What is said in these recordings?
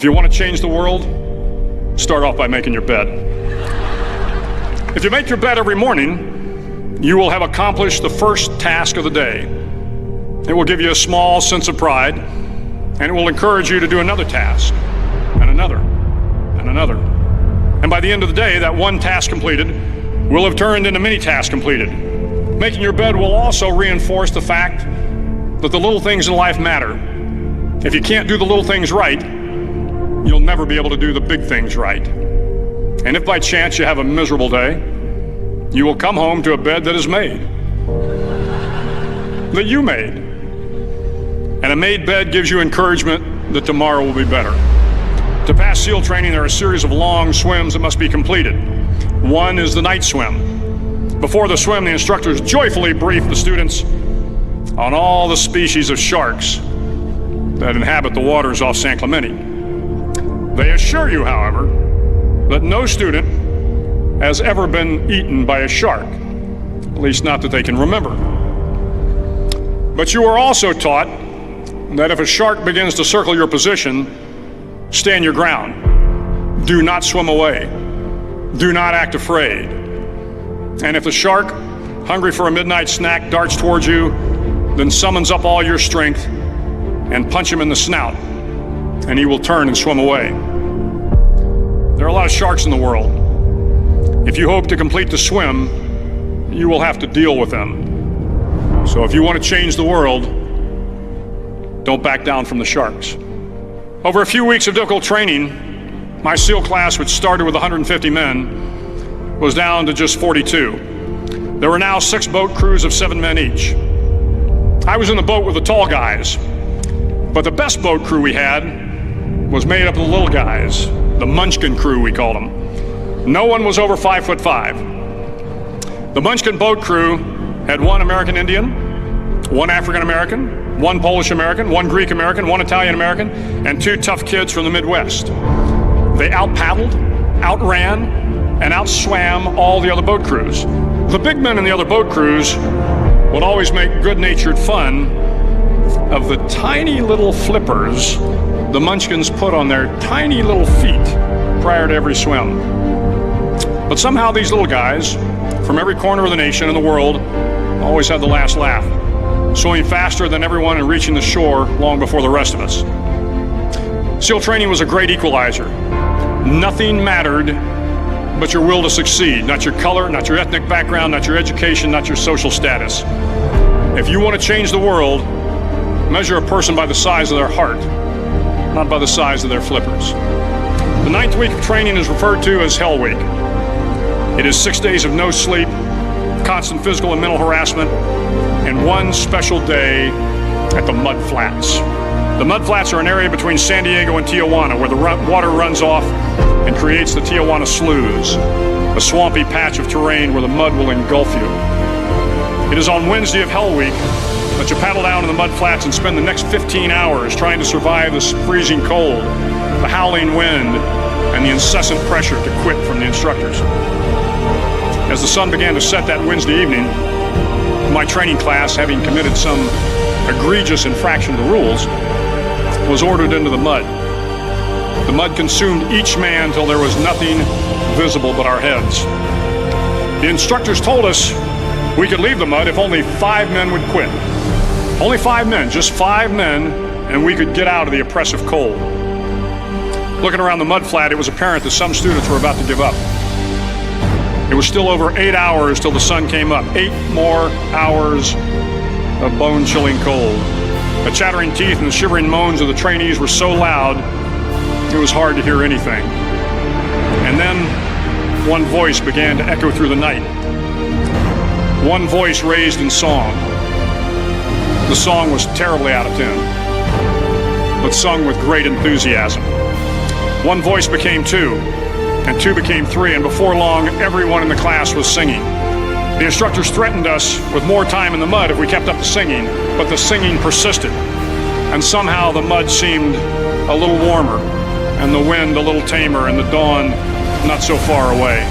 if you want to change the world, start off by making your bed. If you make your bed every morning, you will have accomplished the first task of the day. It will give you a small sense of pride, and it will encourage you to do another task, and another, and another. And by the end of the day, that one task completed will have turned into many tasks completed. Making your bed will also reinforce the fact that the little things in life matter. If you can't do the little things right, you'll never be able to do the big things right. And if by chance you have a miserable day, you will come home to a bed that is made, that you made. And a made bed gives you encouragement that tomorrow will be better. To pass SEAL training, there are a series of long swims that must be completed. One is the night swim. Before the swim, the instructors joyfully brief the students on all the species of sharks that inhabit the waters off San Clemente. They assure you, however, that no student has ever been eaten by a shark, at least not that they can remember. But you are also taught that if a shark begins to circle your position, stand your ground. Do not swim away. Do not act afraid. And if the shark, hungry for a midnight snack, darts towards you, then summons up all your strength and punch him in the snout, and he will turn and swim away. There are a lot of sharks in the world. If you hope to complete the swim, you will have to deal with them. So if you want to change the world, don't back down from the sharks. Over a few weeks of difficult training, my SEAL class, which started with 150 men, was down to just 42. There were now 6 boat crews of 7 men each. I was in the boat with the tall guys, but the best boat crew we had was made up of the little guys, the Munchkin crew, we called them. No one was over 5'5". The Munchkin boat crew had 1 American Indian, 1 African American, 1 Polish American, 1 Greek American, 1 Italian American, and 2 tough kids from the Midwest. They out-paddled, outran, and outswam all the other boat crews. The big men in the other boat crews would always make good-natured fun of the tiny little flippers the Munchkins put on their tiny little feet prior to every swim. But somehow these little guys from every corner of the nation and the world always had the last laugh, swimming faster than everyone and reaching the shore long before the rest of us. SEAL training was a great equalizer. Nothing mattered but your will to succeed, not your color, not your ethnic background, not your education, not your social status. If you want to change the world, measure a person by the size of their heart, not by the size of their flippers. The 9th week of training is referred to as Hell Week. It is 6 days of no sleep, constant physical and mental harassment, and 1 special day at the Mud Flats. The Mud Flats are an area between San Diego and Tijuana where the water runs off and creates the Tijuana Sloughs, a swampy patch of terrain where the mud will engulf you. It is on Wednesday of Hell Week that you paddle down in the Mud Flats and spend the next 15 hours trying to survive the freezing cold, the howling wind, and the incessant pressure to quit from the instructors. As the sun began to set that Wednesday evening, my training class, having committed some egregious infraction of the rules, was ordered into the mud. The mud consumed each man till there was nothing visible but our heads. The instructors told us we could leave the mud if only 5 men would quit. Only 5 men, just 5 men, and we could get out of the oppressive cold. Looking around the mud flat, it was apparent that some students were about to give up. It was still over 8 hours till the sun came up. 8 more hours of bone-chilling cold. The chattering teeth and the shivering moans of the trainees were so loud, it was hard to hear anything. And then one voice began to echo through the night. One voice raised in song. The song was terribly out of tune, but sung with great enthusiasm. One voice became 2, and 2 became 3, and before long, everyone in the class was singing. The instructors threatened us with more time in the mud if we kept up the singing, but the singing persisted, and somehow the mud seemed a little warmer, and the wind a little tamer, and the dawn not so far away.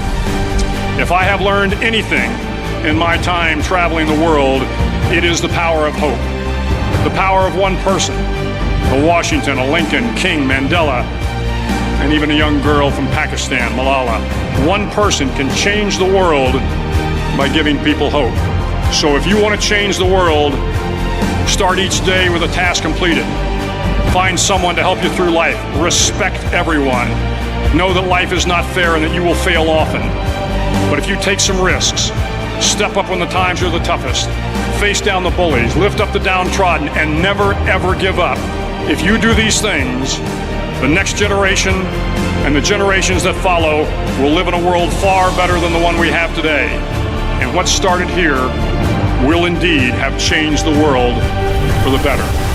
If I have learned anything in my time traveling the world, it is the power of hope. The power of one person, a Washington, a Lincoln, King, Mandela, and even a young girl from Pakistan, Malala. One person can change the world by giving people hope. So if you want to change the world, start each day with a task completed. Find someone to help you through life. Respect everyone. Know that life is not fair and that you will fail often. But if you take some risks, step up when the times are the toughest, face down the bullies, lift up the downtrodden, and never ever give up. If you do these things, the next generation and the generations that follow will live in a world far better than the one we have today. And what started here will indeed have changed the world for the better.